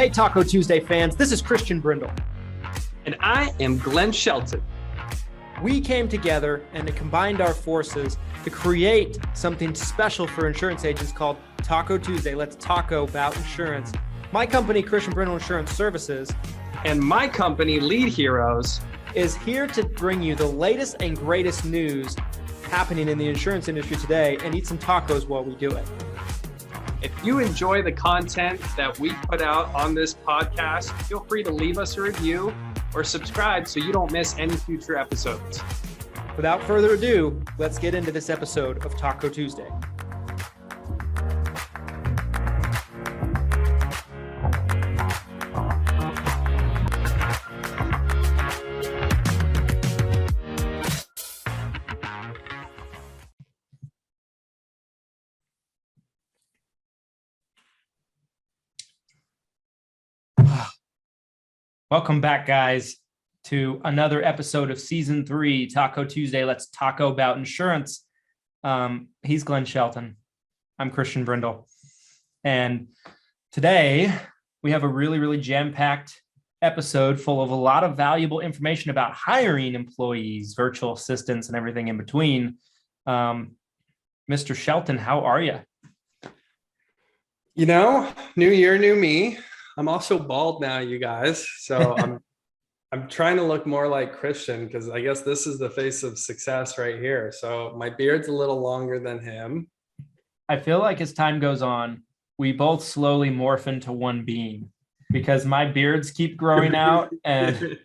Hey, Taco Tuesday fans, this is Christian Brindle. And I am Glen Shelton. We came together and combined our forces to create something special for insurance agents called Taco Tuesday. Let's taco about insurance. My company, Christian Brindle Insurance Services, and my company, Lead Heroes, is here to bring you the latest and greatest news happening in the insurance industry today and eat some tacos while we do it. If you enjoy the content that we put out on this podcast, feel free to leave us a review or subscribe so you don't miss any future episodes. Without further ado, let's get into this episode of Taco Tuesday. Welcome back, guys, to another episode of Season 3, Taco Tuesday. Let's taco about insurance. He's Glen Shelton. I'm Christian Brindle. And today we have a really jam-packed episode full of a lot of valuable information about hiring employees, virtual assistants, and everything in between. Mr. Shelton, how are you? You know, new year, new me. I'm also bald now, you guys. So I'm trying to look more like Christian because I guess this is the face of success right here. So my beard's a little longer than him. I feel like as time goes on, we both slowly morph into one being because my beards keep growing out and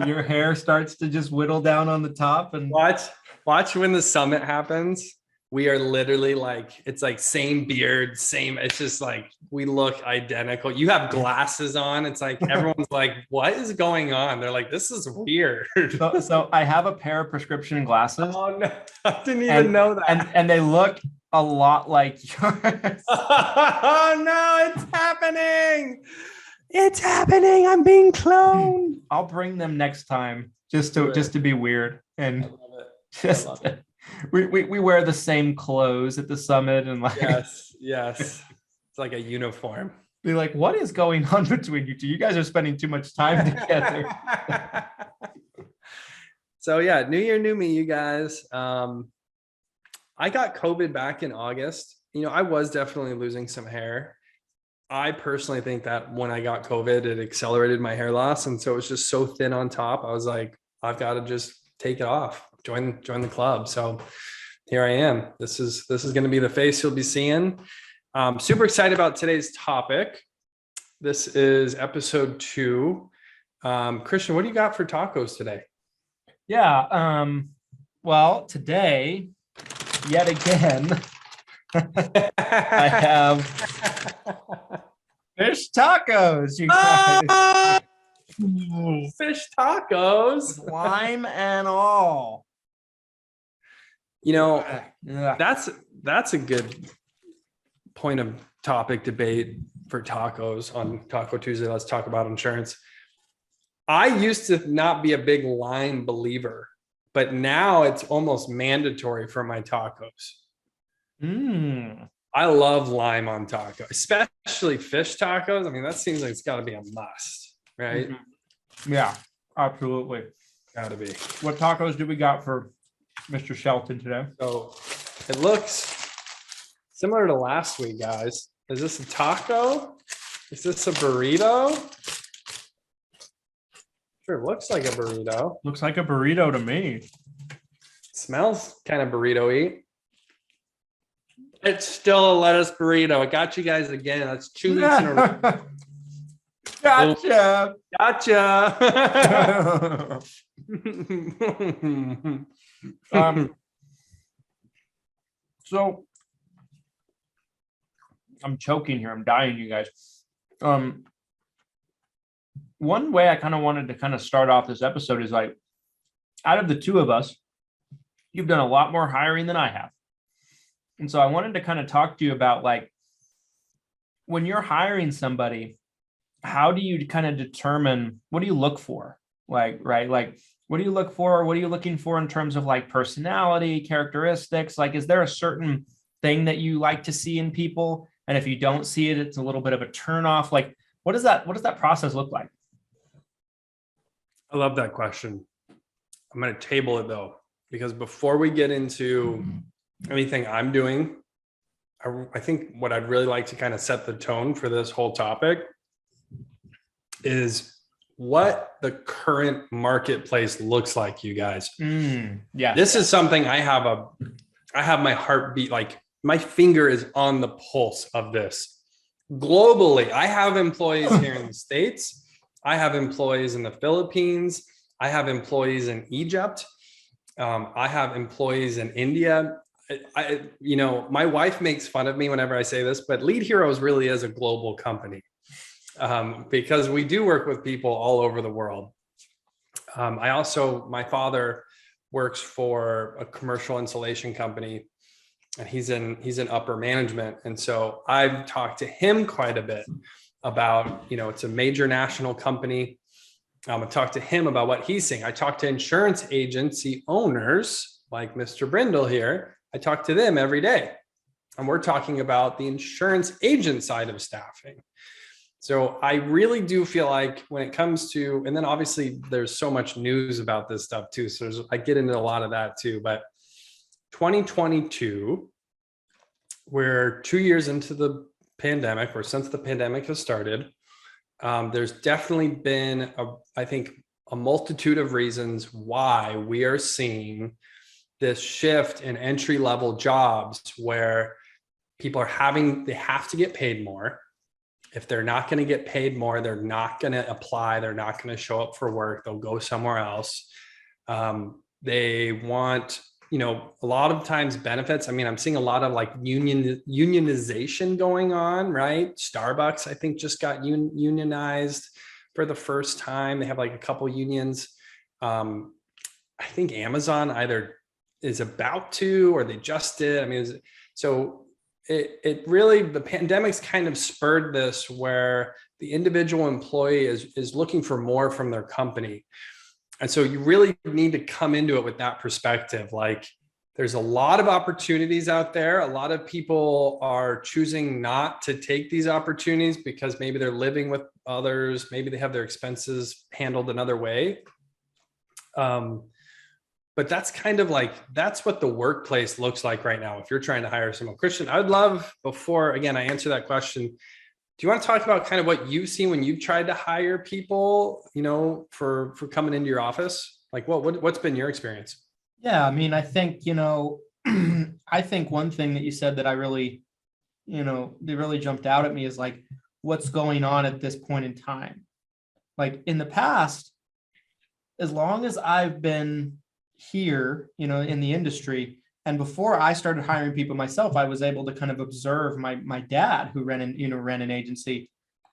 your hair starts to just whittle down on the top. And watch when the summit happens. We are literally like, it's like same beard, same. It's just like, we look identical. You have glasses on. It's like, everyone's like, what is going on? They're like, this is weird. So I have a pair of prescription glasses. Oh no, I didn't even know that. And they look a lot like yours. Oh no, it's happening. It's happening. I'm being cloned. I'll bring them next time just to be weird. And I love it. We wear the same clothes at the summit and like yes it's like a uniform. Be like, what is going on between you two? You guys are spending too much time together. So yeah, new year, new me, you guys. I got COVID back in August. You know, I was definitely losing some hair. I personally think that when I got COVID, it accelerated my hair loss, and so it was just so thin on top. I was like, I've got to just take it off. Join the club. So here I am. This is going to be the face you'll be seeing. Super excited about today's topic. This is episode 2. Christian, what do you got for tacos today? Yeah. Well, today, yet again, I have fish tacos. You guys. Fish tacos, lime and all. You know, that's a good point of topic debate for tacos on Taco Tuesday. Let's talk about insurance. I used to not be a big lime believer, but now it's almost mandatory for my tacos. I love lime on tacos, especially fish tacos. I mean, that seems like it's got to be a must, right? Mm-hmm. Yeah, absolutely. Got to be. What tacos do we got for Mr. Shelton today? So it looks similar to last week, guys. Is this a taco? Is this a burrito? Sure, looks like a burrito. Looks like a burrito to me. Smells kind of burrito-y. It's still a lettuce burrito. I got you guys again. That's 2 weeks in a row. Gotcha. So I'm choking here. I'm dying, you guys. One way I kind of wanted to kind of start off this episode is like, out of the two of us, you've done a lot more hiring than I have. And so I wanted to kind of talk to you about like, when you're hiring somebody, how do you kind of determine, what do you look for? Like, right? Like, what do you look for? What are you looking for in terms of like personality, characteristics? Like, is there a certain thing that you like to see in people? And if you don't see it, it's a little bit of a turnoff. Like, What does that process look like? I love that question. I'm going to table it though, because before we get into anything I'm doing, I think what I'd really like to kind of set the tone for this whole topic is what the current marketplace looks like, you guys. Yeah. This is something I have my heartbeat, like my finger is on the pulse of this. Globally, I have employees here in the States. I have employees in the Philippines. I have employees in Egypt. I have employees in India. My wife makes fun of me whenever I say this, but Lead Heroes really is a global company because we do work with people all over the world. My father works for a commercial insulation company, and he's in upper management. And so I've talked to him quite a bit about, it's a major national company. I talked to him about what he's seeing. I talked to insurance agency owners like Mr. Brindle here. I talk to them every day, and we're talking about the insurance agent side of staffing. So I really do feel like when it comes to, and then obviously there's so much news about this stuff too. So I get into a lot of that too, but 2022, we're 2 years into the pandemic, or since the pandemic has started. There's definitely been, I think, a multitude of reasons why we are seeing this shift in entry-level jobs where people they have to get paid more. If they're not going to get paid more, they're not going to apply. They're not going to show up for work. They'll go somewhere else. They want, a lot of times benefits. I mean, I'm seeing a lot of like unionization going on, right? Starbucks, I think, just got unionized for the first time. They have like a couple unions. I think Amazon either is about to, or they just did. I mean, it really, the pandemic's kind of spurred this where the individual employee is looking for more from their company. And so you really need to come into it with that perspective. Like, there's a lot of opportunities out there. A lot of people are choosing not to take these opportunities because maybe they're living with others. Maybe they have their expenses handled another way. But that's kind of like, that's what the workplace looks like right now. If you're trying to hire someone, Christian, I would love, before, again, I answer that question, do you want to talk about kind of what you've seen when you've tried to hire people, for coming into your office? Like what's been your experience? Yeah. I mean, I think, I think one thing that you said that I really, that really jumped out at me is like, what's going on at this point in time? Like in the past, as long as I've been here, in the industry, and before I started hiring people myself, I was able to kind of observe my dad, who ran an agency,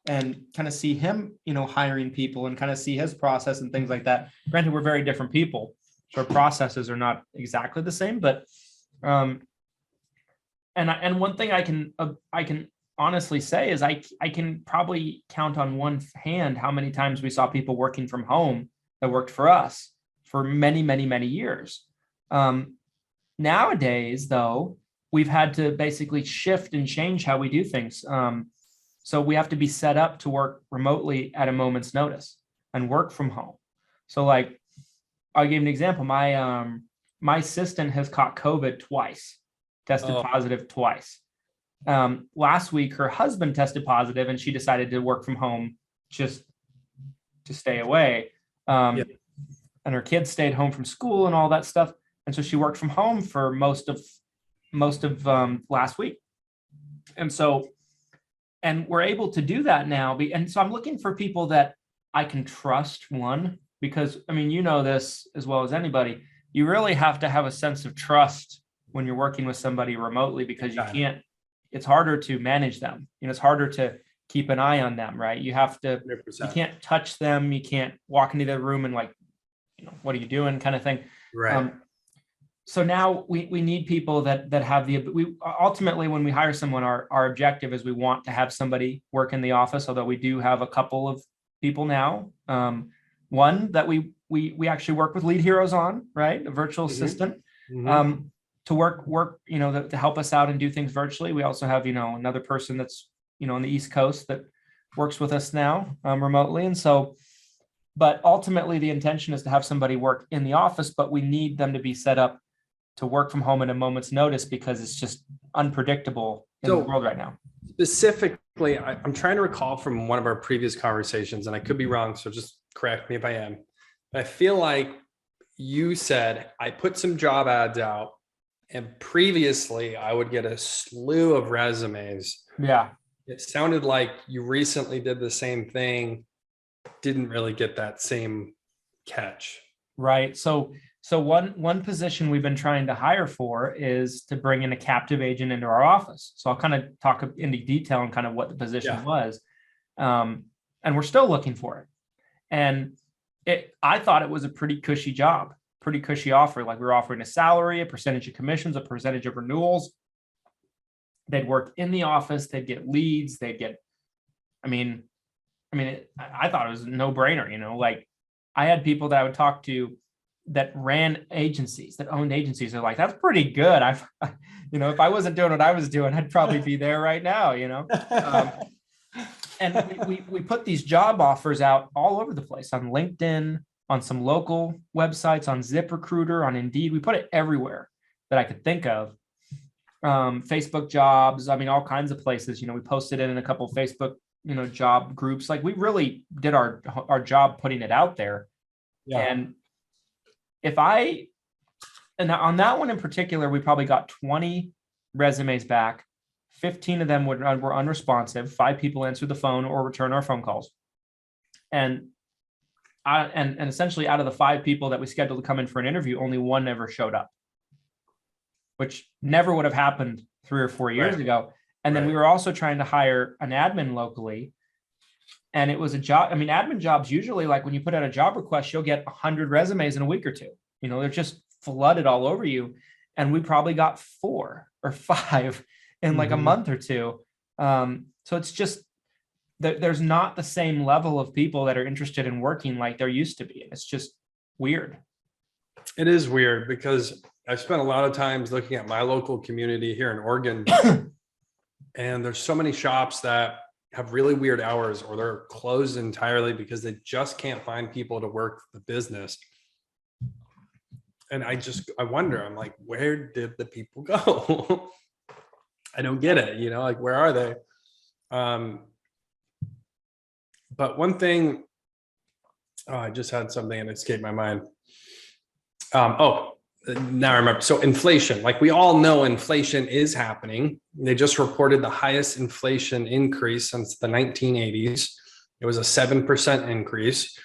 and kind of see him, hiring people and kind of see his process and things like that. Granted, we're very different people, so our processes are not exactly the same, but and one thing I can honestly say is I can probably count on one hand how many times we saw people working from home that worked for us for many, many, many years. Nowadays, though, we've had to basically shift and change how we do things. So we have to be set up to work remotely at a moment's notice and work from home. So like, I'll give you an example. My assistant has caught COVID twice, tested positive twice. Last week, her husband tested positive, and she decided to work from home just to stay away. Yeah. And her kids stayed home from school and all that stuff. And so she worked from home for most of last week. And we're able to do that now. And so I'm looking for people that I can trust, one, because I mean, this as well as anybody, you really have to have a sense of trust when you're working with somebody remotely, because it's harder to manage them. It's harder to keep an eye on them, right? You have to, 100%. You can't touch them. You can't walk into their room and like, what are you doing kind of thing. Right. So now we need people that have we ultimately, when we hire someone, our objective is we want to have somebody work in the office, although we do have a couple of people now. One that we actually work with Lead Heroes on, right? A virtual assistant to work, to help us out and do things virtually. We also have, another person that's, on the East Coast that works with us now remotely. And so, but ultimately the intention is to have somebody work in the office, but we need them to be set up to work from home at a moment's notice because it's just unpredictable in the world right now. Specifically, I'm trying to recall from one of our previous conversations, and I could be wrong, so just correct me if I am. I feel like you said I put some job ads out, and previously I would get a slew of resumes. Yeah. It sounded like you recently did the same thing, didn't really get that same catch. Right. So one position we've been trying to hire for is to bring in a captive agent into our office. So I'll kind of talk into detail on kind of what the position was. And we're still looking for it. And I thought it was a pretty cushy job, pretty cushy offer. Like we were offering a salary, a percentage of commissions, a percentage of renewals. They'd work in the office, they'd get leads, they'd get, I thought it was a no-brainer, like I had people that I would talk to that ran agencies, that owned agencies. They're like, that's pretty good. If I wasn't doing what I was doing, I'd probably be there right now, And we put these job offers out all over the place on LinkedIn, on some local websites, on ZipRecruiter, on Indeed. We put it everywhere that I could think of. Facebook jobs, all kinds of places. We posted it in a couple of Facebook, job groups. Like we really did our job putting it out there. Yeah. And on that one in particular, we probably got 20 resumes back. 15 of them were unresponsive. 5 people answered the phone or returned our phone calls. And essentially out of the 5 people that we scheduled to come in for an interview, only 1 ever showed up, which never would have happened 3 or 4 years ago. And then we were also trying to hire an admin locally. And it was a job. Admin jobs, usually like when you put out a job request, you'll get 100 resumes in a week or 2. They're just flooded all over you. And we probably got 4 or 5 in like a month or 2. So it's just, there's not the same level of people that are interested in working like there used to be. And it's just weird. It is weird because I've spent a lot of times looking at my local community here in Oregon. And there's so many shops that have really weird hours or they're closed entirely because they just can't find people to work the business. And I wonder, I'm like, where did the people go? I don't get it, like, where are they? But one thing, I just had something and it escaped my mind. Now I remember. So inflation, like we all know inflation is happening. They just reported the highest inflation increase since the 1980s. It was a 7% increase.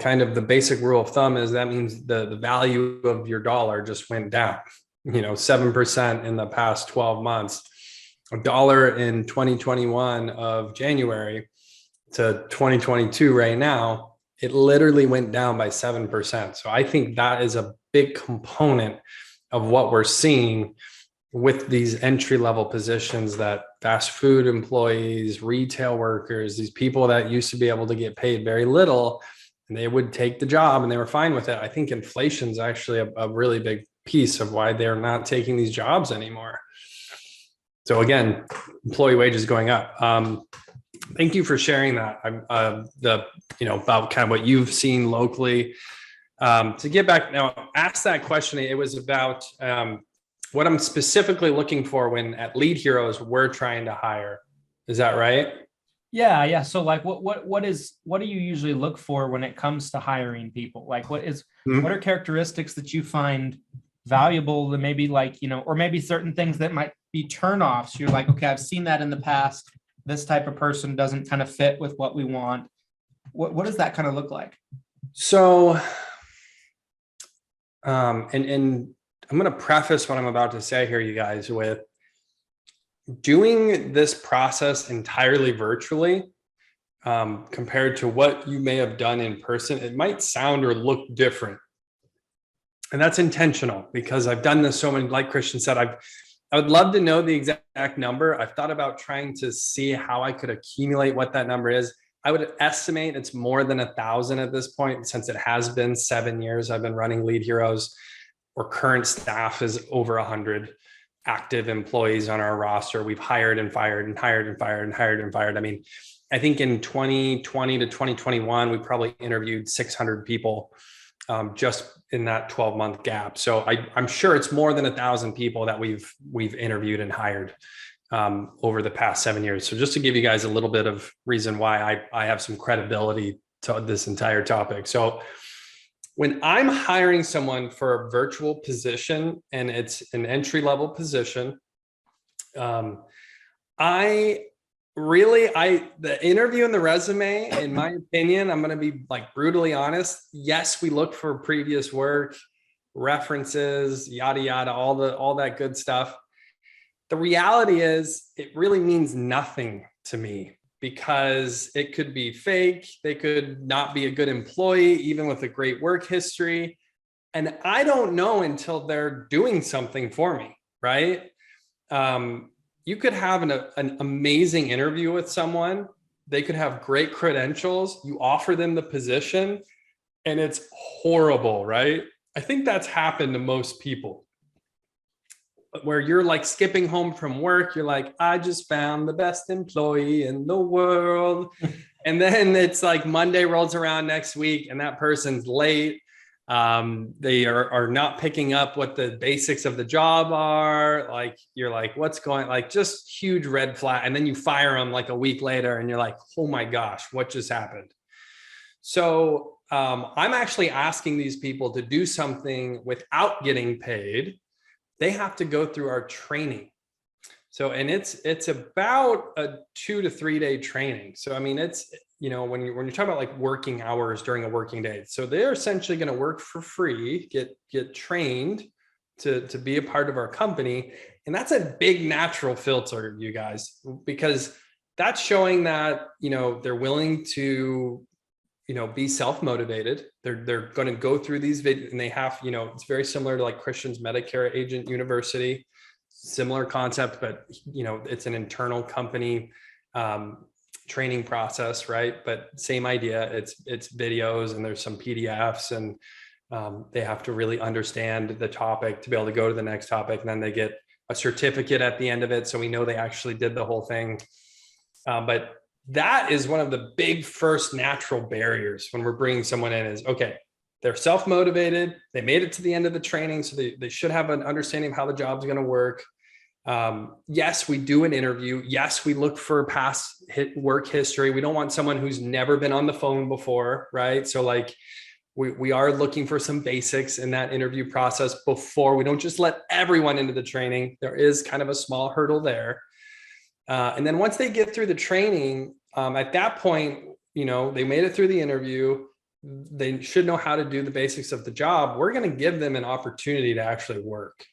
Kind of the basic rule of thumb is that means the value of your dollar just went down, 7% in the past 12 months. $1 in 2021 of January to 2022 right now, it literally went down by 7%. So I think that is a big component of what we're seeing with these entry-level positions, that fast food employees, retail workers, these people that used to be able to get paid very little, and they would take the job and they were fine with it. I think inflation is actually a really big piece of why they're not taking these jobs anymore. So again, employee wages going up. Thank you for sharing that. About kind of what you've seen locally. To get back now, ask that question. It was about what I'm specifically looking for when at Lead Heroes we're trying to hire. Is that right? Yeah. So like, what do you usually look for when it comes to hiring people? Like, what are characteristics that you find valuable that maybe or maybe certain things that might be turnoffs? You're like, okay, I've seen that in the past. This type of person doesn't kind of fit with what we want. What does that kind of look like? So, and I'm going to preface what I'm about to say here, you guys, with doing this process entirely virtually, compared to what you may have done in person. It might sound or look different. And that's intentional because I've done this so many, like Christian said, I would love to know the exact number. I've thought about trying to see how I could accumulate what that number is. I would estimate it's more than 1,000 at this point, since it has been 7 years I've been running Lead Heroes, or current staff is over 100. active employees on our roster. We've hired and fired and hired and fired and hired and fired. I mean, I think in 2020 to 2021, we probably interviewed 600 people just in that 12-month gap. So I'm sure it's more than 1,000 people that we've interviewed and hired over the past 7 years. So just to give you guys a little bit of reason why I have some credibility to this entire topic. So when I'm hiring someone for a virtual position and it's an entry-level position, the interview and the resume, in my opinion, I'm going to be like brutally honest. Yes, we look for previous work, references, yada, yada, all that good stuff. The reality is it really means nothing to me because it could be fake. They could not be a good employee, even with a great work history. And I don't know until they're doing something for me, right? You could have an amazing interview with someone. They could have great credentials. You offer them the position and it's horrible, right? I think that's happened to most people where you're like skipping home from work. You're like, I just found the best employee in the world. And then it's like Monday rolls around next week and that person's late. They are not picking up what the basics of the job are. Like, you're like, what's going, like just huge red flag. And then you fire them like a week later and you're like, oh my gosh, what just happened? So I'm actually asking these people to do something without getting paid. They have to go through our training. So, and it's about a 2 to 3 day training. So, I mean, it's, you know, when you're talking about like working hours during a working day, so they're essentially going to work for free, get trained to be a part of our company. And that's a big natural filter, you guys, because that's showing that, you know, they're willing to, you know, be self-motivated. They're going to go through these videos and they have, you know, it's very similar to like Christian's Medicare Agent University, similar concept, but, you know, it's an internal company training process, right? But same idea. It's videos and there's some PDFs and they have to really understand the topic to be able to go to the next topic. And then they get a certificate at the end of it. So we know they actually did the whole thing. But that is one of the big first natural barriers when we're bringing someone in is, okay, they're self-motivated. They made it to the end of the training. So they should have an understanding of how the job's going to work. Yes, we do an interview. Yes, we look for past work history. We don't want someone who's never been on the phone before, right? So like we are looking for some basics in that interview process before. We don't just let everyone into the training. There is kind of a small hurdle there. And then once they get through the training, at that point, you know, they made it through the interview. They should know how to do the basics of the job. We're going to give them an opportunity to actually work.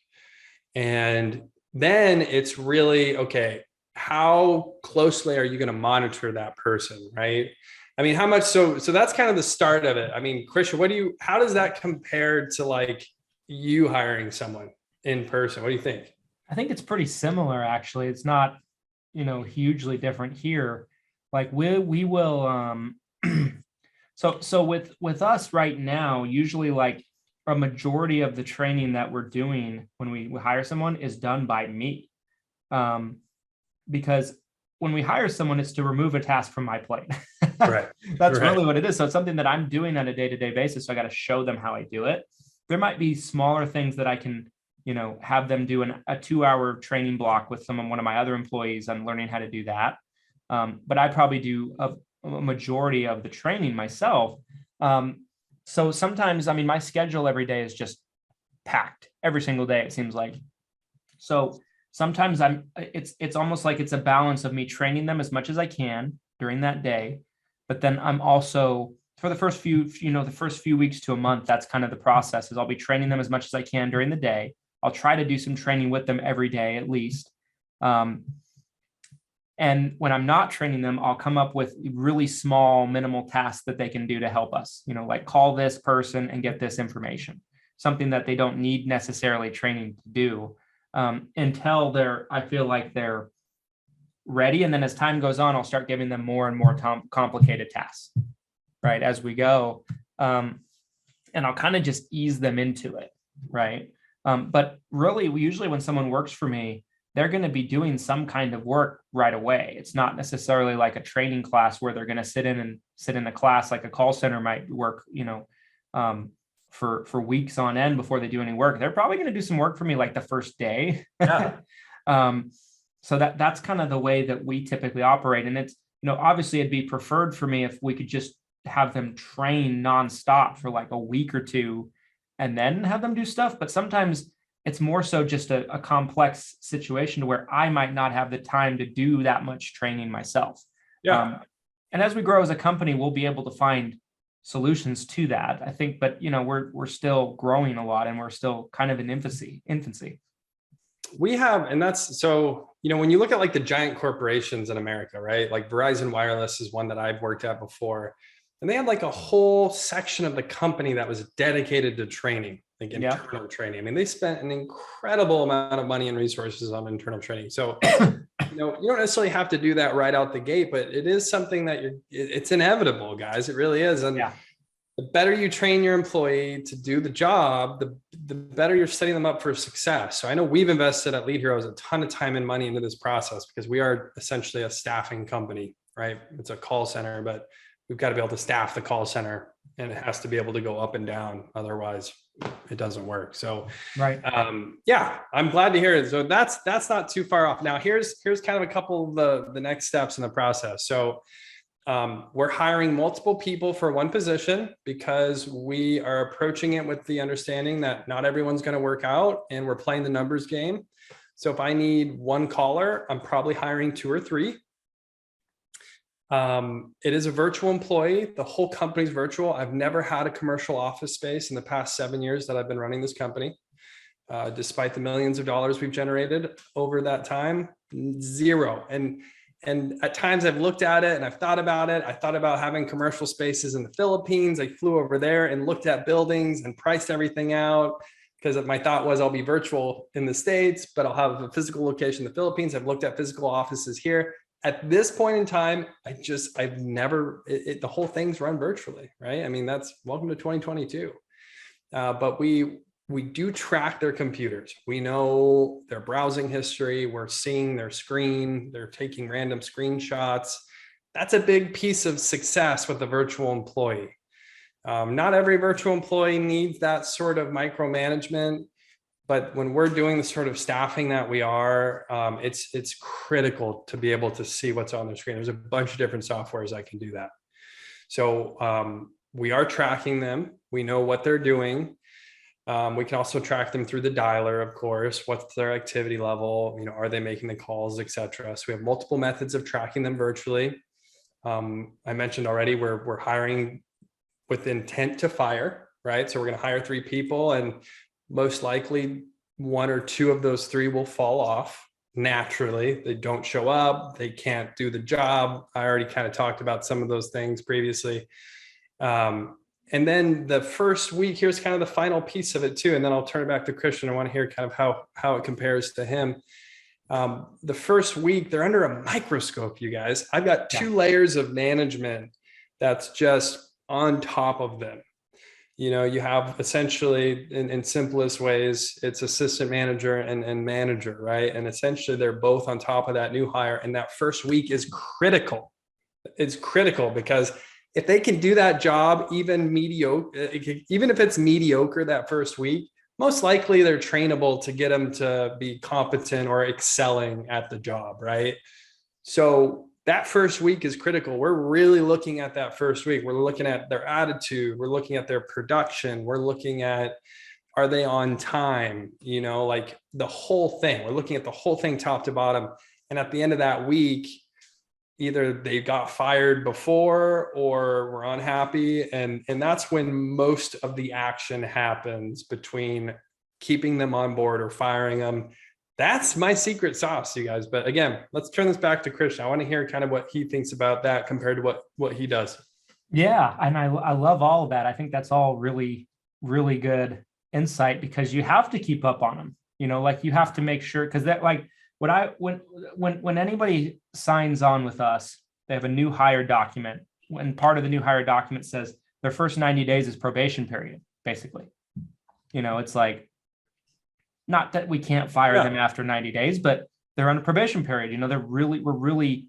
And then it's really, okay, how closely are you going to monitor that person, right? I mean, how much, so that's kind of the start of it. I mean, Christian, how does that compare to like you hiring someone in person? What do you think? I think it's pretty similar, actually. It's not, you know, hugely different here. Like we will, so with us right now, usually like a majority of the training that we're doing when we hire someone is done by me. Because when we hire someone, it's to remove a task from my plate. Right. That's right. Really what it is. So it's something that I'm doing on a day-to-day basis. So I got to show them how I do it. There might be smaller things that I can, you know, have them do a 2-hour training block with one of my other employees on learning how to do that. But I probably do a majority of the training myself. So sometimes, I mean, my schedule every day is just packed every single day, it seems like. So sometimes it's almost like it's a balance of me training them as much as I can during that day. But then I'm also, for the first few weeks to a month, that's kind of the process is I'll be training them as much as I can during the day. I'll try to do some training with them every day at least. And when I'm not training them, I'll come up with really small, minimal tasks that they can do to help us, you know, like call this person and get this information, something that they don't need necessarily training to do until I feel like they're ready. And then as time goes on, I'll start giving them more and more complicated tasks, right, as we go. And I'll kind of just ease them into it, right? But really, usually when someone works for me, they're going to be doing some kind of work right away. It's not necessarily like a training class where they're going to sit in a class like a call center might work, for weeks on end before they do any work. They're probably going to do some work for me like the first day. Yeah. So that's kind of the way that we typically operate. And it's, obviously it'd be preferred for me if we could just have them train nonstop for like a week or two and then have them do stuff. But sometimes it's more so just a complex situation to where I might not have the time to do that much training myself. Yeah. And as we grow as a company, we'll be able to find solutions to that, I think. But, we're still growing a lot and we're still kind of in infancy. We have, and that's so, when you look at like the giant corporations in America, right? Like Verizon Wireless is one that I've worked at before. And they had like a whole section of the company that was dedicated to training, like internal training. I mean, they spent an incredible amount of money and resources on internal training. So, you don't necessarily have to do that right out the gate, but it is something that it's inevitable, guys. It really is. And the better you train your employee to do the job, the better you're setting them up for success. So I know we've invested at Lead Heroes a ton of time and money into this process because we are essentially a staffing company, right? It's a call center, but we've got to be able to staff the call center and it has to be able to go up and down. Otherwise it doesn't work. So, right. I'm glad to hear it. So that's not too far off. Now here's kind of a couple of the next steps in the process. So, we're hiring multiple people for one position because we are approaching it with the understanding that not everyone's going to work out and we're playing the numbers game. So if I need one caller, I'm probably hiring 2 or 3. It is a virtual employee. The whole company's virtual. I've never had a commercial office space in the past 7 years that I've been running this company. Despite the millions of dollars we've generated over that time, 0. And at times I've looked at it and I've thought about it. I thought about having commercial spaces in the Philippines. I flew over there and looked at buildings and priced everything out because my thought was I'll be virtual in the States, but I'll have a physical location in the Philippines. I've looked at physical offices here. At this point in time, I've never, the whole thing's run virtually, right? I mean, that's welcome to 2022. But we do track their computers. We know their browsing history. We're seeing their screen. They're taking random screenshots. That's a big piece of success with a virtual employee. Not every virtual employee needs that sort of micromanagement, but when we're doing the sort of staffing that we are, it's critical to be able to see what's on their screen. There's a bunch of different softwares that can do that. So we are tracking them. We know what they're doing. We can also track them through the dialer, of course. What's their activity level? Are they making the calls, et cetera? So we have multiple methods of tracking them virtually. I mentioned already we're hiring with intent to fire, right? So we're going to hire 3 people and most likely 1 or 2 of those 3 will fall off naturally. They don't show up. They can't do the job. I already kind of talked about some of those things previously. And then the first week, here's kind of the final piece of it too. And then I'll turn it back to Christian. I want to hear kind of how it compares to him. The first week, they're under a microscope, you guys. I've got 2 layers of management that's just on top of them. You have essentially in simplest ways, it's assistant manager and manager, right? And essentially they're both on top of that new hire. And that first week is critical. It's critical because if they can do that job, even if it's mediocre that first week, most likely they're trainable to get them to be competent or excelling at the job, right? So that first week is critical. We're really looking at that first week. We're looking at their attitude. We're looking at their production. We're looking at, are they on time? Like the whole thing. We're looking at the whole thing top to bottom. And at the end of that week, either they got fired before or were unhappy. And that's when most of the action happens between keeping them on board or firing them. That's my secret sauce, you guys. But again, let's turn this back to Christian. I want to hear kind of what he thinks about that compared to what he does. Yeah. And I love all of that. I think that's all really, really good insight because you have to keep up on them, like you have to make sure, because that like, when anybody signs on with us, they have a new hire document. When part of the new hire document says their first 90 days is probation period, basically. It's like not that we can't fire them after 90 days, but they're on a probation period. You know, we're really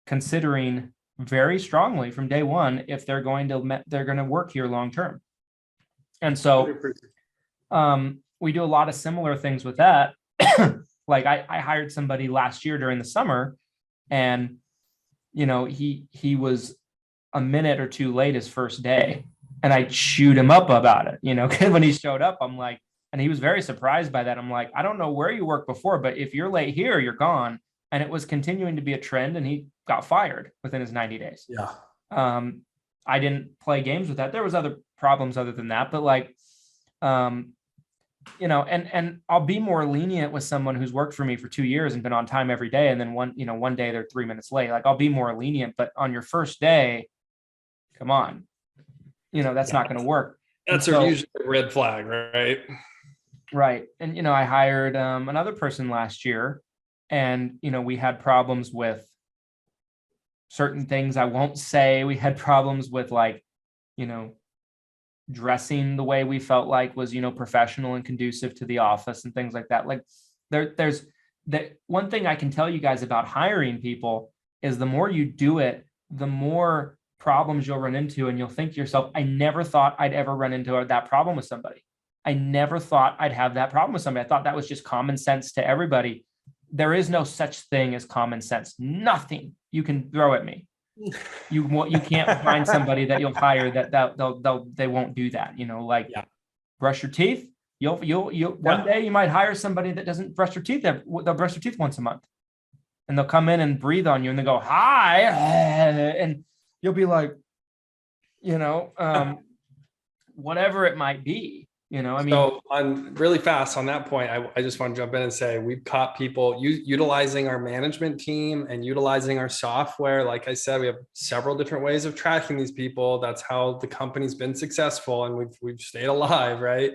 considering very strongly from day one if they're going to work here long term. And so we do a lot of similar things with that. Like I hired somebody last year during the summer, and you know, he was a minute or two late his first day, and I chewed him up about it, you know, because when he showed up, I'm like, and he was very surprised by that. I'm like, I don't know where you worked before, but if you're late here, you're gone. And it was continuing to be a trend, and he got fired within his 90 days. Yeah. I didn't play games with that. There was other problems other than that, but like, you know, and I'll be more lenient with someone who's worked for me for 2 years and been on time every day. And then one day they're 3 minutes late. Like I'll be more lenient, but on your first day, come on, you know, that's not going to work. That's usually a red flag, right? Right. And, you know, I hired another person last year, and, you know, we had problems with certain things I won't say. We had problems with, like, you know, dressing the way we felt like was, you know, professional and conducive to the office and things like that. Like there's that one thing I can tell you guys about hiring people is the more you do it, the more problems you'll run into, and you'll think to yourself, I never thought I'd ever run into that problem with somebody. I never thought I'd have that problem with somebody. I thought that was just common sense to everybody. There is no such thing as common sense. Nothing you can throw at me. You can't find somebody that you'll hire that they won't do that. You know, like brush your teeth. You'll one day you might hire somebody that doesn't brush their teeth. They'll brush their teeth once a month, and they'll come in and breathe on you, and they go hi, and you'll be like, you know, whatever it might be. You know, I mean, so on really fast on that point, I just want to jump in and say we've caught people utilizing our management team and utilizing our software. Like I said, we have several different ways of tracking these people. That's how the company's been successful, and we've stayed alive, right?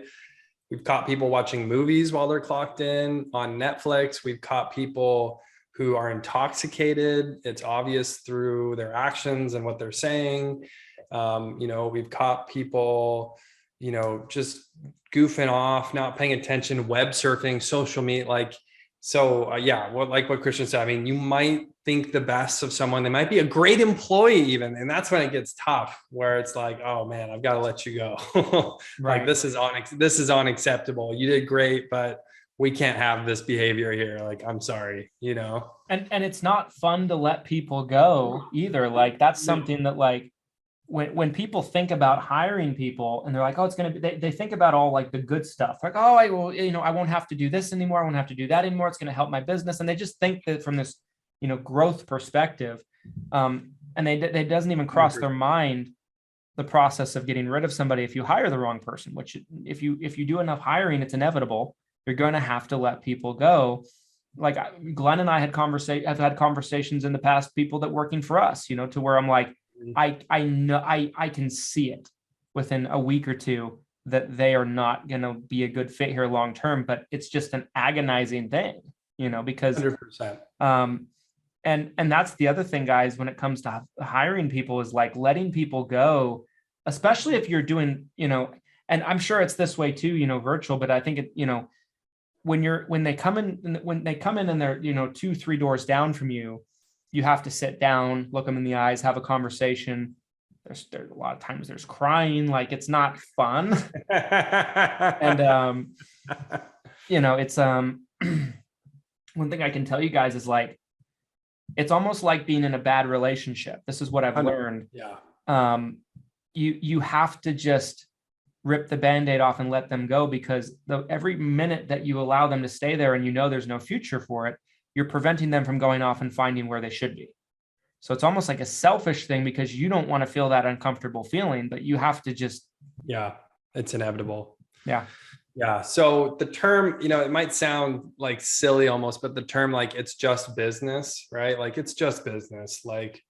We've caught people watching movies while they're clocked in on Netflix. We've caught people who are intoxicated. It's obvious through their actions and what they're saying. You know, we've caught people, you know, just goofing off, not paying attention, web surfing, social media. Like, so like what Christian said, I mean, you might think the best of someone. They might be a great employee even. And that's when it gets tough, where it's like, oh man, I've got to let you go. Like this is unacceptable. You did great, but we can't have this behavior here. Like, I'm sorry, you know? And it's not fun to let people go either. Like that's something that, like, when people think about hiring people and they're like, oh, it's going to be, they think about all like the good stuff. Like, oh, I will, you know, I won't have to do this anymore. I won't have to do that anymore. It's going to help my business. And they just think that from this, you know, growth perspective. And they doesn't even cross their mind the process of getting rid of somebody if you hire the wrong person, which if you do enough hiring, it's inevitable. You're going to have to let people go. Like Glenn and I have had conversations in the past, people that working for us, you know, to where I'm like, I know I can see it within a week or two that they are not going to be a good fit here long term, but it's just an agonizing thing, you know, because 100%. And that's the other thing, guys, when it comes to hiring people, is like letting people go, especially if you're doing, you know, and I'm sure it's this way too, you know, virtual, but I think it, you know, when they come in and they're, you know, 2-3 doors down from you, you have to sit down, look them in the eyes, have a conversation. There's a lot of times there's crying, like it's not fun. And, you know, it's, one thing I can tell you guys is like, it's almost like being in a bad relationship. This is what I've learned. Yeah. You have to just rip the Band-Aid off and let them go, because every minute that you allow them to stay there and you know there's no future for it, you're preventing them from going off and finding where they should be. So it's almost like a selfish thing, because you don't want to feel that uncomfortable feeling, but you have to just. Yeah, it's inevitable. Yeah. Yeah. So the term, you know, it might sound like silly almost, but the term, like, it's just business, right? Like, it's just business. Like,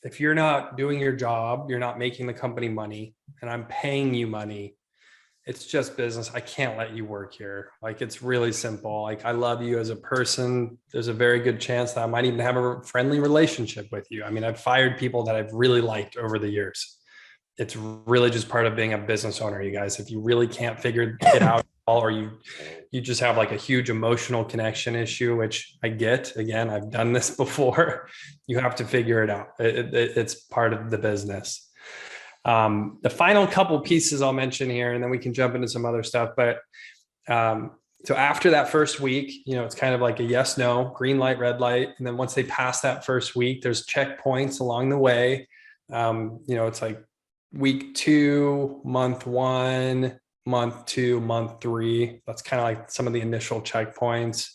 if you're not doing your job, you're not making the company money, and I'm paying you money, it's just business. I can't let you work here. Like, it's really simple. Like, I love you as a person. There's a very good chance that I might even have a friendly relationship with you. I mean, I've fired people that I've really liked over the years. It's really just part of being a business owner, you guys. If you really can't figure it out or you just have like a huge emotional connection issue, which I get. Again, I've done this before. You have to figure it out. It's part of the business. The final couple pieces I'll mention here, and then we can jump into some other stuff. But so after that first week, it's kind of like a yes, no, green light, red light. And then once they pass that first week, there's checkpoints along the way. It's like week 2, month 1, month 2, month 3. That's kind of like some of the initial checkpoints.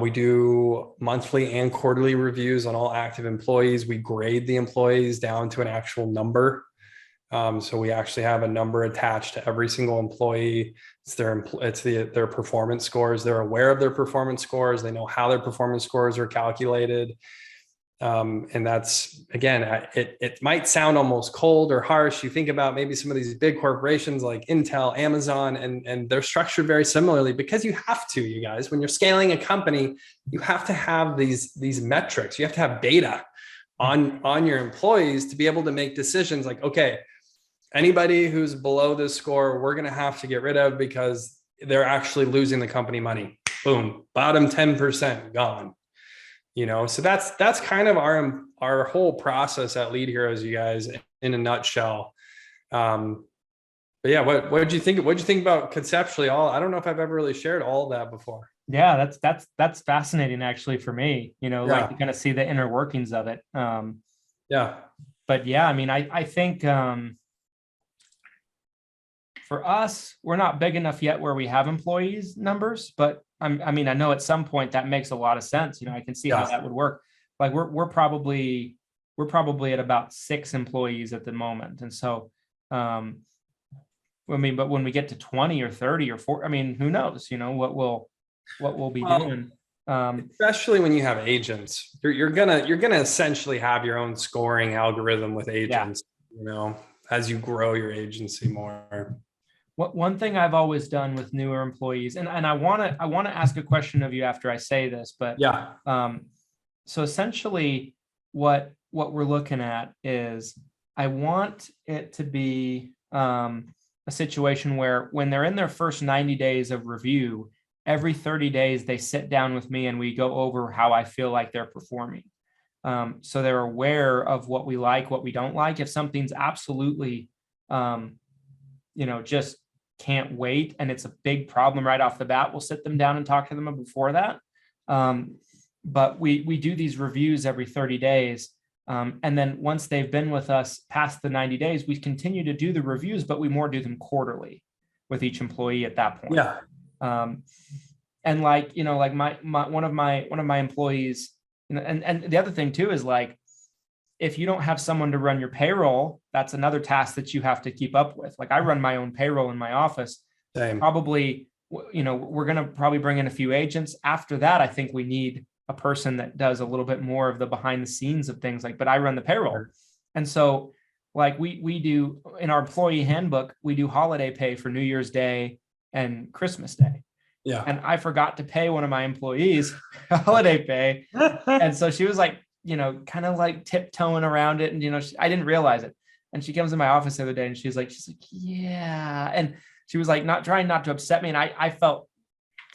We do monthly and quarterly reviews on all active employees. We grade the employees down to an actual number. So we actually have a number attached to every single employee. It's their performance scores. They're aware of their performance scores. They know how their performance scores are calculated. And that's, again, it might sound almost cold or harsh. You think about maybe some of these big corporations like Intel, Amazon, and they're structured very similarly because you have to, you guys, when you're scaling a company, you have to have these metrics. You have to have data on your employees to be able to make decisions like, okay, anybody who's below this score, we're going to have to get rid of because they're actually losing the company money. Boom, bottom 10% gone. So that's kind of our whole process at Lead Heroes, you guys, in a nutshell. But yeah, what did you think? What did you think about conceptually I don't know if I've ever really shared all of that before. Yeah, that's fascinating actually for me, like to kind of see the inner workings of it. Yeah. But yeah, I mean, I think for us, we're not big enough yet where we have employees numbers, but I know at some point that makes a lot of sense. I can see how that would work. Like we're probably at about 6 employees at the moment. And so, but when we get to 20 or 30 or 40, who knows, what we'll be doing. Especially when you have agents, you're gonna essentially have your own scoring algorithm with agents, as you grow your agency more. One thing I've always done with newer employees, and I want to ask a question of you after I say this, but yeah. So essentially, what we're looking at is I want it to be a situation where when they're in their first 90 days of review, every 30 days they sit down with me and we go over how I feel like they're performing. So they're aware of what we like, what we don't like. If something's absolutely, just can't wait and it's a big problem right off the bat, we'll sit them down and talk to them before that. But we do these reviews every 30 days. And then once they've been with us past the 90 days, we continue to do the reviews, but we more do them quarterly with each employee at that point. Yeah. And like one of my employees, and the other thing too is like, if you don't have someone to run your payroll, that's another task that you have to keep up with. Like I run my own payroll in my office. Same. Probably, we're going to probably bring in a few agents. After that, I think we need a person that does a little bit more of the behind the scenes of things but I run the payroll. Sure. And so like we do in our employee handbook, we do holiday pay for New Year's Day and Christmas Day. Yeah. And I forgot to pay one of my employees holiday pay. And so she was like, kind of like tiptoeing around it. And, I didn't realize it. And she comes in my office the other day and she's like, yeah. And she was like, trying not to upset me. And I felt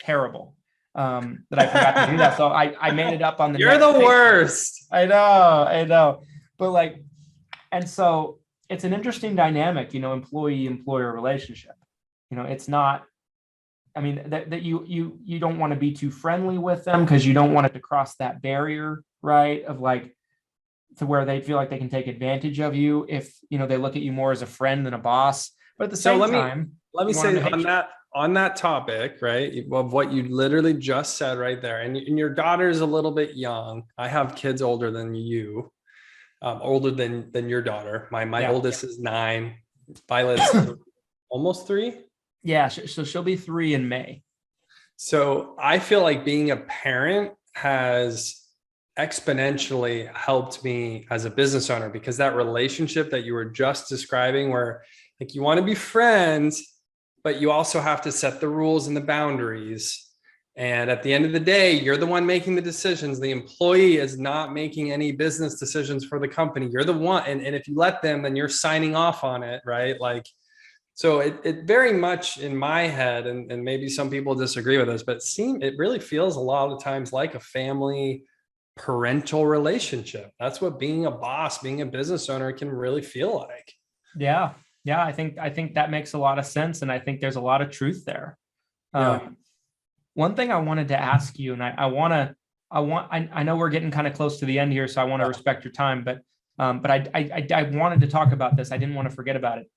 terrible that I forgot to do that. So I made it up on the You're the worst. I know. But and so it's an interesting dynamic, employee-employer relationship. It's not, that you don't want to be too friendly with them because you don't want it to cross that barrier, right? Of like to where they feel like they can take advantage of you if, they look at you more as a friend than a boss. But at the same time, let me say on that topic, right, of what you literally just said right there, and your daughter's a little bit young. I have kids older than you, older than your daughter. My oldest is 9. Violet's almost 3. Yeah, so she'll be 3 in May. So I feel like being a parent has exponentially helped me as a business owner, because that relationship that you were just describing, where like you want to be friends, but you also have to set the rules and the boundaries. And at the end of the day, you're the one making the decisions. The employee is not making any business decisions for the company. You're the one. And if you let them, then you're signing off on it, right? Like So it very much in my head, and maybe some people disagree with this, but it really feels a lot of times like a family parental relationship. That's what being a boss, being a business owner can really feel like. Yeah. Yeah. I think that makes a lot of sense. And I think there's a lot of truth there. Yeah. One thing I wanted to ask you, and I know we're getting kind of close to the end here, so I want to respect your time, but I wanted to talk about this. I didn't want to forget about it.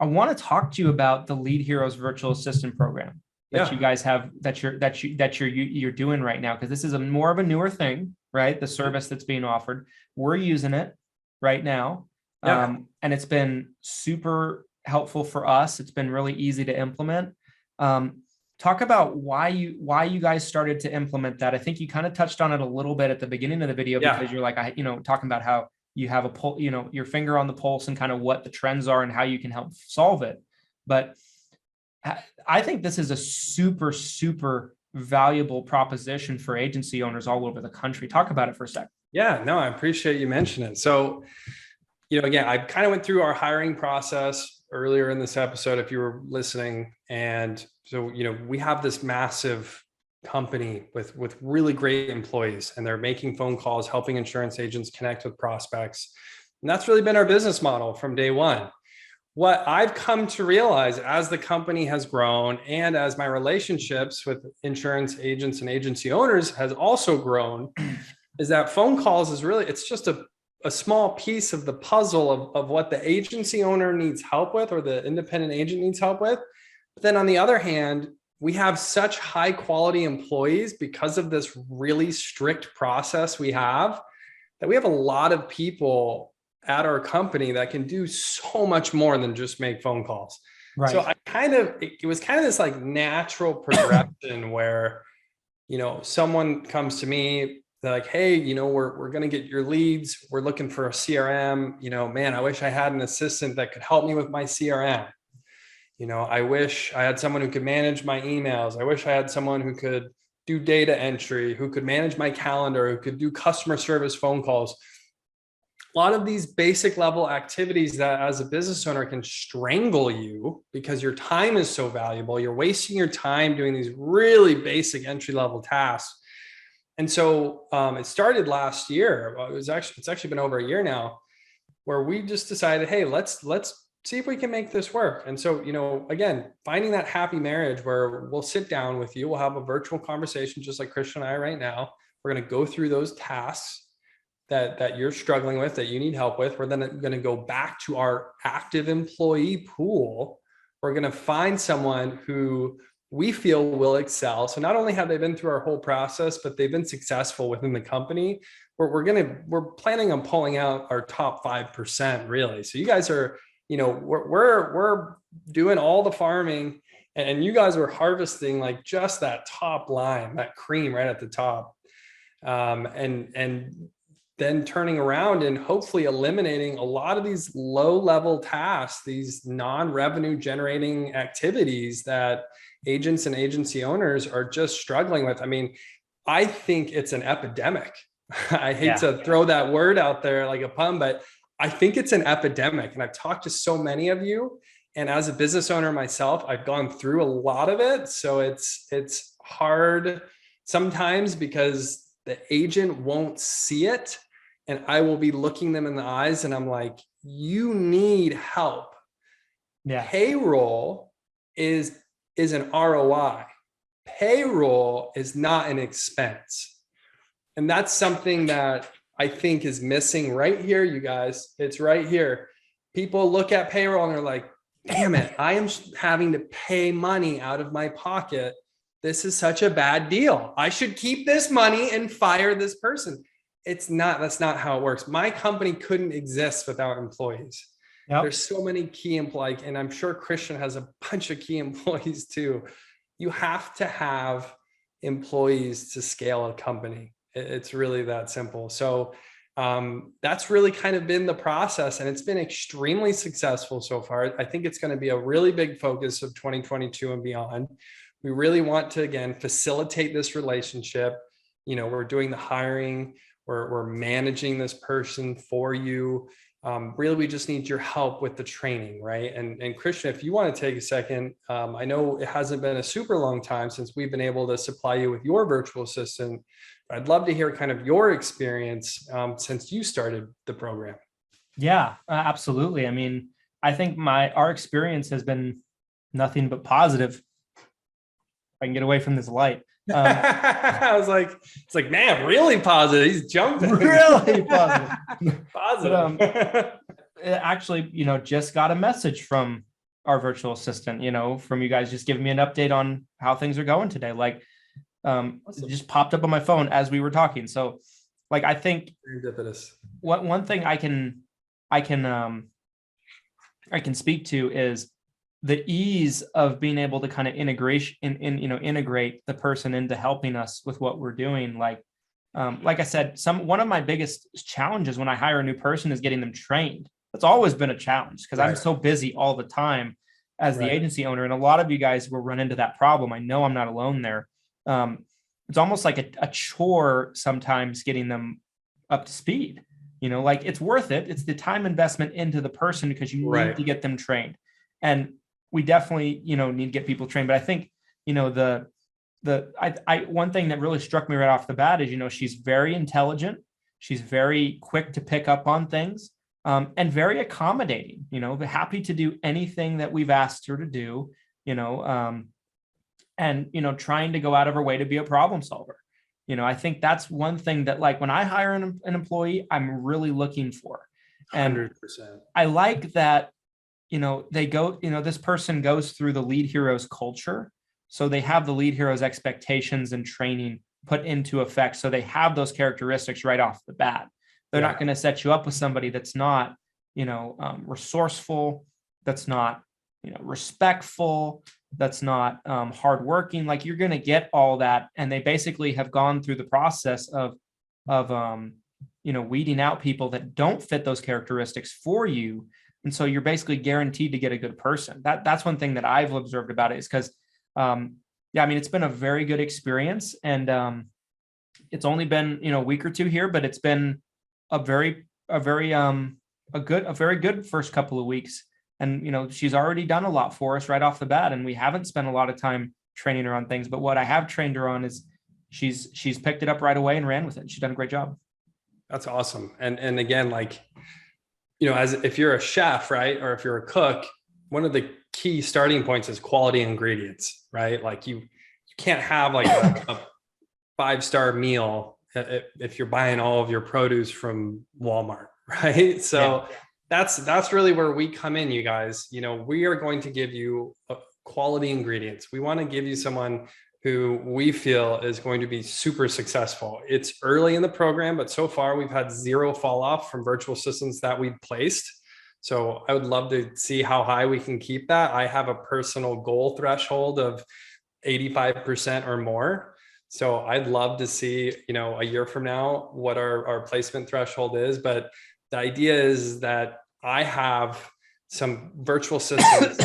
I want to talk to you about the Lead Heroes virtual assistant program that you guys have, you're doing right now, because this is more of a newer thing, right? The service that's being offered. We're using it right now. And it's been super helpful for us. It's been really easy to implement. Talk about why you guys started to implement that. I think you kind of touched on it a little bit at the beginning of the video, because you're like, talking about how you have your finger on the pulse and kind of what the trends are and how you can help solve it. But I think this is a super, super valuable proposition for agency owners all over the country. Talk about it for a second. Yeah, no, I appreciate you mentioning it. So, again, I kind of went through our hiring process earlier in this episode, if you were listening. And so, we have this massive company with really great employees, and they're making phone calls, helping insurance agents connect with prospects. And that's really been our business model from day one. What I've come to realize as the company has grown and as my relationships with insurance agents and agency owners has also grown is that phone calls it's just a small piece of the puzzle of what the agency owner needs help with, or the independent agent needs help with. But then on the other hand, we have such high quality employees because of this really strict process we have, that we have a lot of people at our company that can do so much more than just make phone calls. Right. So it was kind of this like natural progression where, someone comes to me, they're like, hey, we're going to get your leads. We're looking for a CRM. Man, I wish I had an assistant that could help me with my CRM. I wish I had someone who could manage my emails. I wish I had someone who could do data entry, who could manage my calendar, who could do customer service phone calls. A lot of these basic level activities that as a business owner can strangle you because your time is so valuable. You're wasting your time doing these really basic entry level tasks. And so it started last year. It's actually been over a year now, where we just decided, hey, let's see if we can make this work. And so, again, finding that happy marriage where we'll sit down with you, we'll have a virtual conversation, just like Christian and I right now. We're going to go through those tasks that you're struggling with, that you need help with. We're then going to go back to our active employee pool. We're going to find someone who we feel will excel. So not only have they been through our whole process, but they've been successful within the company. We're planning on pulling out our top 5%, really. So you guys are, we're doing all the farming, and you guys are harvesting like just that top line, that cream right at the top. And then turning around and hopefully eliminating a lot of these low-level tasks, these non-revenue generating activities that agents and agency owners are just struggling with. I mean, I think it's an epidemic. I hate to throw that word out there like a pun, but I think it's an epidemic. And I've talked to so many of you. And as a business owner myself, I've gone through a lot of it. So it's hard sometimes because the agent won't see it. And I will be looking them in the eyes and I'm like, you need help. Yeah. Payroll is an ROI. Payroll is not an expense. And that's something that I think is missing right here, you guys. It's right here. People look at payroll and they're like, damn it, I am having to pay money out of my pocket. This is such a bad deal. I should keep this money and fire this person. That's not how it works. My company couldn't exist without employees. Yep. There's so many key employees, and I'm sure Christian has a bunch of key employees too. You have to have employees to scale a company. It's really that simple. So that's really kind of been the process, and it's been extremely successful so far. I think it's going to be a really big focus of 2022 and beyond. We really want to, again, facilitate this relationship. We're doing the hiring. We're managing this person for you. Really, we just need your help with the training, right? And Christian, if you want to take a second, I know it hasn't been a super long time since we've been able to supply you with your virtual assistant. I'd love to hear kind of your experience since you started the program. Yeah, absolutely. I mean, I think our experience has been nothing but positive. If I can get away from this light. I was like, it's like, man, really positive. He's jumping. Really positive. Positive. But, actually, just got a message from our virtual assistant, from you guys, just giving me an update on how things are going today. Like, it just popped up on my phone as we were talking. So, like, I think one thing I can speak to is the ease of being able to kind of integrate the person into helping us with what we're doing. Like I said, one of my biggest challenges when I hire a new person is getting them trained. That's always been a challenge because I'm so busy all the time as the agency owner. And a lot of you guys will run into that problem. I know I'm not alone there. It's almost like a chore sometimes getting them up to speed. Like it's worth it. It's the time investment into the person because you need to get them trained. And we definitely, need to get people trained. But I think, one thing that really struck me right off the bat is, she's very intelligent. She's very quick to pick up on things, and very accommodating, happy to do anything that we've asked her to do, and, trying to go out of her way to be a problem solver. I think that's one thing that, like, when I hire an employee, I'm really looking for. And 100%. I like that, this person goes through the Lead Heroes culture. So they have the Lead Heroes expectations and training put into effect. So they have those characteristics right off the bat. They're not going to set you up with somebody that's not, resourceful, that's not, respectful, that's not hardworking. Like, you're going to get all that. And they basically have gone through the process of weeding out people that don't fit those characteristics for you. And so you're basically guaranteed to get a good person. That's one thing that I've observed about it is because, it's been a very good experience. And it's only been, a week or two here, but it's been a very good first couple of weeks. And, she's already done a lot for us right off the bat. And we haven't spent a lot of time training her on things. But what I have trained her on is she's picked it up right away and ran with it. She's done a great job. That's awesome. And again, like, as if you're a chef, right, or if you're a cook, one of the key starting points is quality ingredients, right? Like you can't have like a 5-star meal if you're buying all of your produce from Walmart, right? So that's really where we come in, you guys. We are going to give you quality ingredients. We want to give you someone who we feel is going to be super successful. It's early in the program, but so far we've had 0 fall off from virtual assistants that we've placed. So I would love to see how high we can keep that. I have a personal goal threshold of 85% or more. So I'd love to see, a year from now, what our placement threshold is. But the idea is that I have some virtual assistants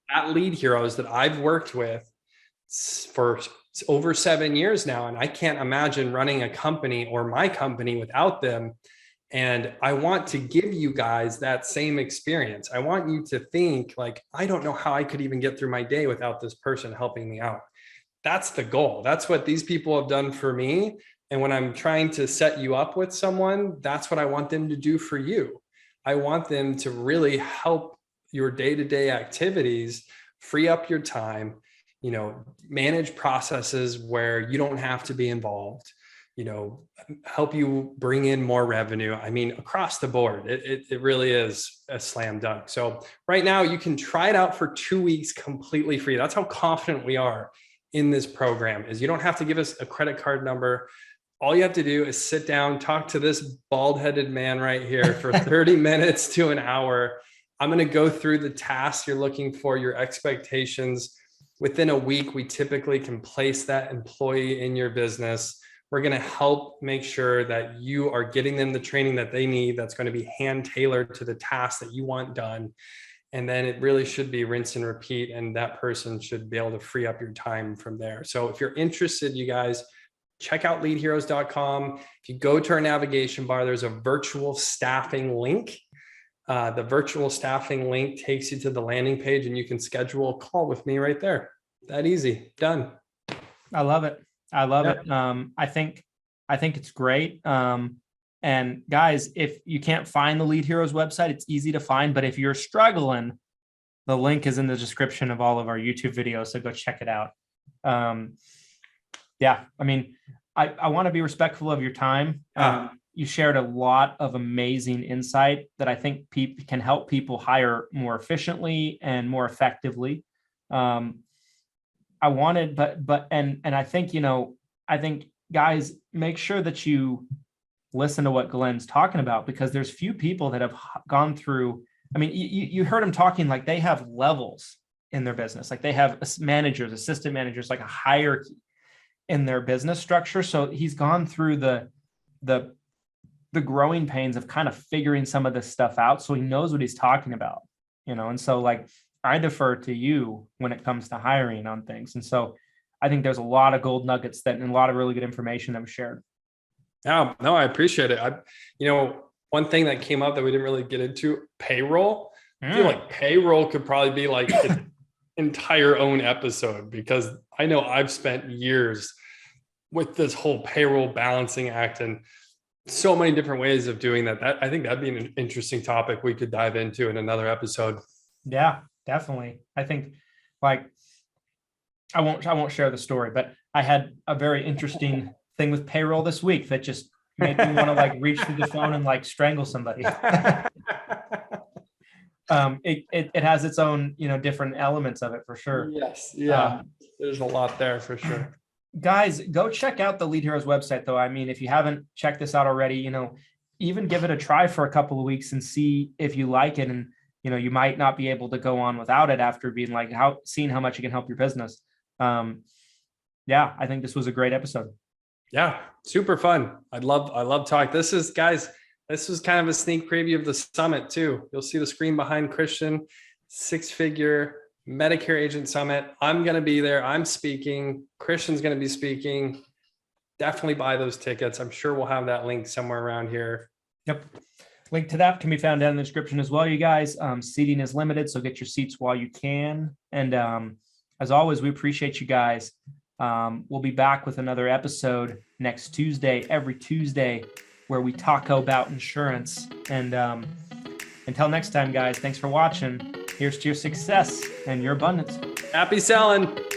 at Lead Heroes that I've worked with for over 7 years now. And I can't imagine running a company or my company without them. And I want to give you guys that same experience. I want you to think like, I don't know how I could even get through my day without this person helping me out. That's the goal. That's what these people have done for me. And when I'm trying to set you up with someone, that's what I want them to do for you. I want them to really help your day-to-day activities, free up your time, manage processes where you don't have to be involved, help you bring in more revenue. I mean, across the board, it really is a slam dunk. So right now you can try it out for 2 weeks completely free. That's how confident we are in this program. Is you don't have to give us a credit card number. All you have to do is sit down, talk to this bald-headed man right here for 30 minutes to an hour. I'm going to go through the tasks you're looking for, your expectations. Within a week, we typically can place that employee in your business. We're going to help make sure that you are getting them the training that they need that's going to be hand-tailored to the task that you want done. And then it really should be rinse and repeat, and that person should be able to free up your time from there. So if you're interested, you guys, check out leadheroes.com. If you go to our navigation bar, there's a virtual staffing link. The virtual staffing link takes you to the landing page and you can schedule a call with me right there. That easy. Done. I love it. I love Yeah. it. I think it's great. And guys, if you can't find the Lead Heroes website, it's easy to find. But if you're struggling, the link is in the description of all of our YouTube videos. So go check it out. Yeah, I mean, I want to be respectful of your time. You shared a lot of amazing insight that I think can help people hire more efficiently and more effectively. I think, I think guys, make sure that you listen to what Glen's talking about, because there's few people that have gone through. I mean, you heard him talking like they have levels in their business, like they have managers, assistant managers, like a hierarchy in their business structure. So he's gone through the growing pains of kind of figuring some of this stuff out. So he knows what he's talking about, and so like I defer to you when it comes to hiring on things. And so I think there's a lot of gold nuggets and a lot of really good information that was shared. No, I appreciate it. One thing that came up that we didn't really get into, payroll. I feel like payroll could probably be like an entire own episode, because I know I've spent years with this whole payroll balancing act and so many different ways of doing that. I think that'd be an interesting topic we could dive into in another episode. Yeah, definitely. I think like I won't share the story, but I had a very interesting thing with payroll this week that just made me want to like reach through the phone and like strangle somebody. It has its own, different elements of it for sure. Yes. Yeah. There's a lot there for sure. Guys, go check out the Lead Heroes website though. I mean, if you haven't checked this out already, even give it a try for a couple of weeks and see if you like it. And, you might not be able to go on without it after being like seeing how much it can help your business. Yeah, I think this was a great episode. Yeah, super fun. I love talk. This was kind of a sneak preview of the summit too. You'll see the screen behind Christian, 6-figure Medicare Agent Summit. I'm going to be there. I'm speaking. Christian's going to be speaking. Definitely buy those tickets. I'm sure we'll have that link somewhere around here. Yep. Link to that can be found down in the description as well, you guys. Seating is limited, so get your seats while you can. And as always, we appreciate you guys. We'll be back with another episode next Tuesday, every Tuesday, where we talk about insurance. And until next time, guys, thanks for watching. Here's to your success and your abundance. Happy selling.